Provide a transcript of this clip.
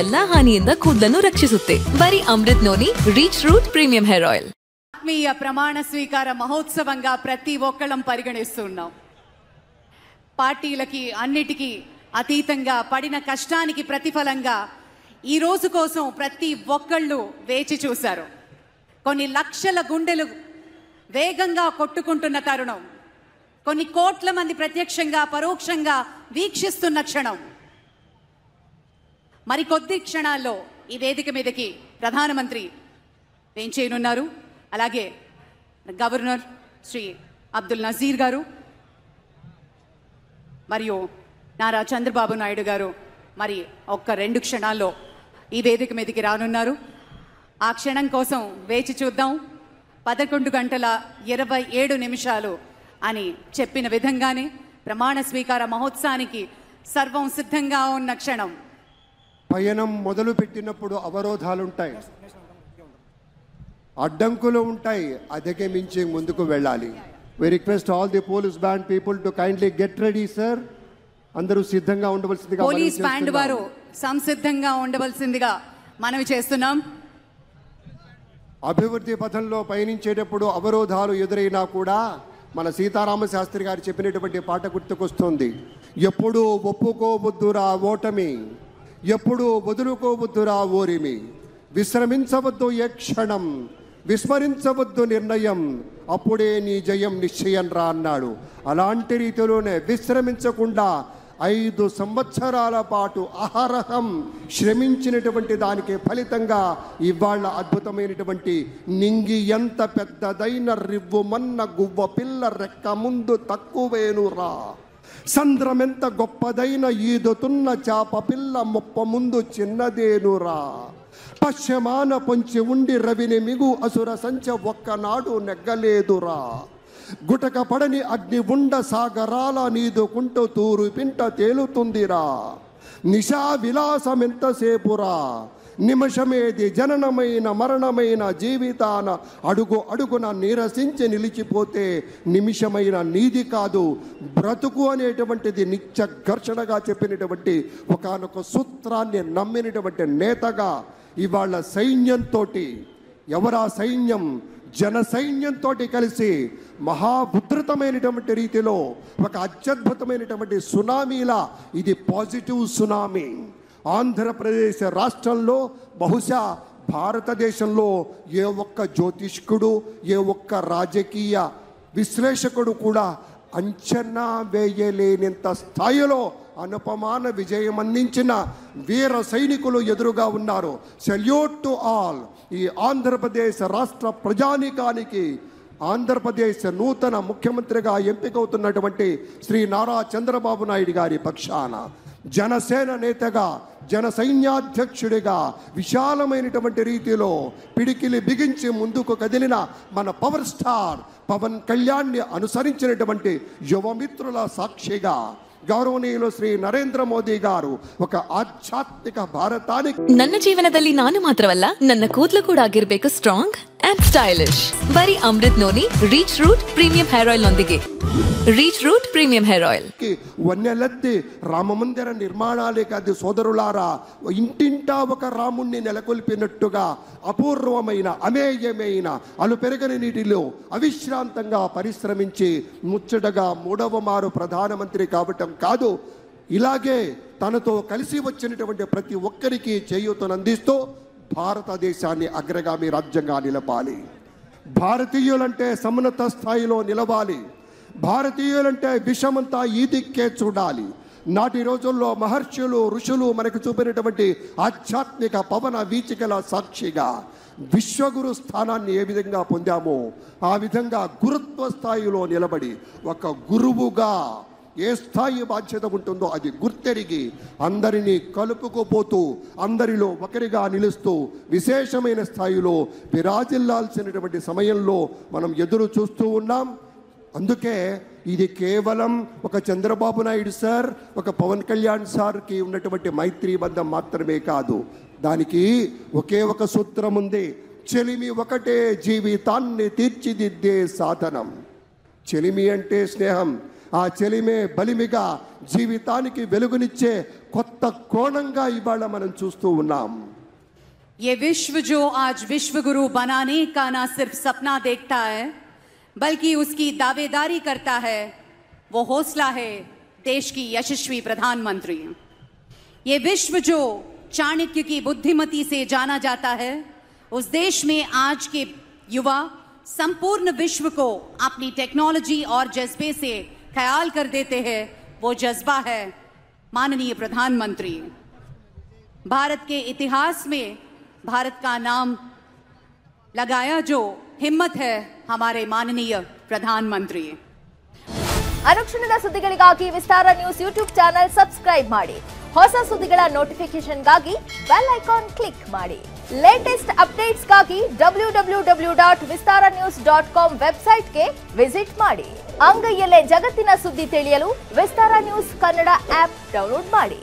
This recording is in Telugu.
ಎಲ್ಲಾ ಹಾನಿಯಿಂದ ಕೂದಲನ್ನು ರಕ್ಷಿಸುತ್ತೆ. ಬರೀ Amrut noni reach root premium hair oil. ఆత్మీయ ప్రమాణ స్వీకార మహోత్సవంగా ప్రతి ఒక్కళ్ళం పరిగణిస్తున్నాం. పార్టీలకి అన్నిటికీ అతీతంగా పడిన కష్టానికి ప్రతిఫలంగా ఈ రోజు కోసం ప్రతి ఒక్కళ్ళు వేచి చూశారు. కొన్ని లక్షల గుండెలు వేగంగా కొట్టుకుంటున్న తరుణం, కొన్ని కోట్ల మంది ప్రత్యక్షంగా పరోక్షంగా వీక్షిస్తున్న క్షణం. మరికొద్ది క్షణాల్లో ఈ వేదిక మీదకి ప్రధానమంత్రి వేంచేయనున్నారు. అలాగే గవర్నర్ శ్రీ అబ్దుల్ నజీర్ గారు మరియు నారా చంద్రబాబు నాయుడు గారు మరి ఒక్క 2 క్షణాల్లో ఈ వేదిక మీదకి రానున్నారు. ఆ క్షణం కోసం వేచి చూద్దాం. 11:27 అని చెప్పిన విధంగానే ప్రమాణ స్వీకార మహోత్సవానికి సర్వం సిద్ధంగా ఉన్న క్షణం. పయనం మొదలు పెట్టినప్పుడు అవరోధాలుంటాయి, అడ్డంకులు ఉంటాయి, అధిగమించి ముందుకు వెళ్ళాలి. We request all the police band people to kindly get ready, sir. అందరూ సిద్ధంగా ఉండవలసిందిగా పోలీస్ బ్యాండ్ వారు సంసిద్ధంగా ఉండవలసిందిగా మనవి చేస్తున్నాం. అభివృద్ధి పథంలో పయనించేటప్పుడు అవరోధాలు ఎదురైనా కూడా మన సీతారామ శాస్త్రి గారు చెప్పినటువంటి పాట గుర్తుకొస్తుంది. ఎప్పుడూ ఒప్పుకోవద్దురా ఓటమి, ఎప్పుడూ వదులుకోవద్దురా ఓరిమి, విశ్రమించవద్దు ఏ క్షణం, విస్మరించవద్దు నిర్ణయం, అప్పుడే నీ జయం నిశ్చయం రా అన్నాడు. అలాంటి రీతిలోనే విశ్రమించకుండా 5 సంవత్సరాల పాటు అహరహం శ్రమించినటువంటి దానికి ఫలితంగా ఇవాళ అద్భుతమైనటువంటి నింగి ఎంత పెద్దదైన రివ్వుమన్న గువ్వ పిల్ల రెక్క ముందు తక్కువేనురా, సంద్రమెంత గొప్పదైన ఈదుతున్న చాప పిల్ల మొప్ప ముందు చిన్నదేనురా, పశ్చిమాన పొంచి ఉండి రవిని మిగు అసుర సంచ ఒక్కనాడు నెగ్గలేదురా, గుటక పడని అగ్ని ఉండ సాగరాల నీదుకుంటూ తూరు పింట తేలుతుందిరా, నిశా విలాసమెంతసేపురా, నిమిషమేది జననమైన మరణమైన జీవితాన అడుగు అడుగున నీరసించి నిలిచిపోతే నిమిషమైన నీది కాదు బ్రతుకు అనేటువంటిది నిత్య ఘర్షణగా చెప్పినటువంటి ఒకానొక సూత్రాన్ని నమ్మినటువంటి నేతగా ఇవాళ సైన్యంతో, ఎవరా సైన్యం, జన సైన్యంతో కలిసి మహాభద్రతమైనటువంటి రీతిలో ఒక అత్యద్భుతమైనటువంటి సునామీలా ఇది పాజిటివ్ సునామీ. ఆంధ్రప్రదేశ్ రాష్ట్రంలో బహుశా భారతదేశంలో ఏ ఒక్క జ్యోతిష్కుడు, ఏ ఒక్క రాజకీయ విశ్లేషకుడు కూడా అంచనా వేయలేనంత స్థాయిలో అనుపమాన విజయం అందించిన వీర సైనికులు ఎదురుగా ఉన్నారు. Salute to all. ఈ ఆంధ్రప్రదేశ్ రాష్ట్ర ప్రజానీకానికి ఆంధ్రప్రదేశ్ నూతన ముఖ్యమంత్రిగా ఎంపికవుతున్నటువంటి శ్రీ నారా చంద్రబాబు నాయుడు గారి పక్షాన, జనసేన నేతగా, జన సైన్యాధ్యక్షుడిగా విశాలమైనటువంటి రీతిలో పిడికిలి బిగించి ముందుకు కదిలిన మన పవర్ స్టార్ పవన్ కళ్యాణ్ని అనుసరించినటువంటి యువమిత్రుల సాక్షిగా గౌరవనీయులు శ్రీ నరేంద్ర మోదీ గారు ఒక ಆಧ್ಯಾತ್ಮಿಕ ಭಾರತಾనికి ನನ್ನ ಜೀವನದಲ್ಲಿ ನಾನು ಮಾತ್ರವಲ್ಲ, ನನ್ನ ಕೂದಲು ಕೂಡ ಆಗಿರಬೇಕು ಸ್ಟ್ರಾಂಗ್ ಅಂಡ್ ಸ್ಟೈಲಿಶ್. ಬರೀ Amrut noni reach root premium hair oil ನೊಂದಿಗೆ. Reach root premium hair oil వన్నెలెత్తి రామమందిర నిర్మాణాలే కాదు సోదరులారా, ఇంటింటా ఒక రాముణ్ణి నెలకొల్పినట్టుగా అపూర్వమైన అమేయమైన అలు పెరగని నీటిలో అవిశ్రాంతంగా పరిశ్రమించి ముచ్చటగా 3వ మారు ప్రధానమంత్రి కావటం కాదు, ఇలాగే తనతో కలిసి వచ్చినటువంటి ప్రతి ఒక్కరికి చేయూతనందిస్తూ భారతదేశాన్ని అగ్రగామి రాజ్యంగా నిలపాలి. భారతీయులంటే సమున్నత స్థాయిలో నిలవాలి. భారతీయులంటే విషమంతా ఈ దిక్కే చూడాలి. నాటి రోజుల్లో మహర్షులు ఋషులు మనకు చూపినటువంటి ఆధ్యాత్మిక పవన వీచికల సాక్షిగా విశ్వగురు స్థానాన్ని ఏ విధంగా పొందామో ఆ విధంగా గురుత్వ స్థాయిలో నిలబడి ఒక గురువుగా ఏ స్థాయి బాధ్యత ఉంటుందో అది గుర్తెరిగి అందరినీ కలుపుకుపోతూ అందరిలో ఒకరిగా నిలుస్తూ విశేషమైన స్థాయిలో విరాజిల్లాల్సినటువంటి సమయంలో మనం ఎదురు చూస్తూ ఉన్నాం. అందుకే ఇది కేవలం ఒక చంద్రబాబు నాయుడు సార్, ఒక పవన్ కళ్యాణ్ సార్కి ఉన్నటువంటి మైత్రీ బంధం మాత్రమే కాదు, దానికి ఒకే ఒక సూత్రం ఉంది. చెలిమి ఒకటే జీవితాన్ని తీర్చిదిద్దే సాధనం. చెలిమి అంటే స్నేహం, ఆ చెలిమే బలిమిగా జీవితానికి వెలుగునిచ్చే కొత్త కోణంగా ఇవాళ మనం చూస్తూ ఉన్నాం. ये विश्व जो आज विश्व गुरु बनाने का ना सिर्फ सपना देखता है बल्कि उसकी दावेदारी करता है, वो हौसला है देश की यशस्वी प्रधानमंत्री. ये विश्व जो चाणक्य की बुद्धिमती से जाना जाता है, उस देश में आज के युवा संपूर्ण विश्व को अपनी टेक्नोलॉजी और जज्बे से ख्याल कर देते हैं. वो जज्बा है माननीय प्रधानमंत्री. भारत के इतिहास में भारत का नाम लगाया जो हिम्मत है हमारे माननीय प्रधानमंत्री. ಅನುಕ್ಷಣದ ಸುದ್ದಿಗಳಿಗಾಗಿ ವಿಸ್ತಾರ ನ್ಯೂಸ್ ಯೂಟ್ಯೂಬ್ ಚಾನೆಲ್ ಸಬ್ಸ್ಕ್ರೈಬ್ ಮಾಡಿ. ಹೊಸ ಸುದ್ದಿಗಳ ನೋಟಿಫಿಕೇಶನ್ಗಾಗಿ ಬೆಲ್ ಐಕಾನ್ ಕ್ಲಿಕ್ ಮಾಡಿ. ಲೇಟೆಸ್ಟ್ ಅಪ್ಡೇಟ್ಸ್ಗಾಗಿ www.vistaranews.com ವೆಬ್ಸೈಟ್ಗೆ ವಿಸಿಟ್ ಮಾಡಿ. ಅಂಗೈಯಲ್ಲೇ ಜಗತ್ತಿನ ಸುದ್ದಿ ತಿಳಿಯಲು ವಿಸ್ತಾರ ನ್ಯೂಸ್ ಕನ್ನಡ ಆಪ್ ಡೌನ್ಲೋಡ್ ಮಾಡಿ.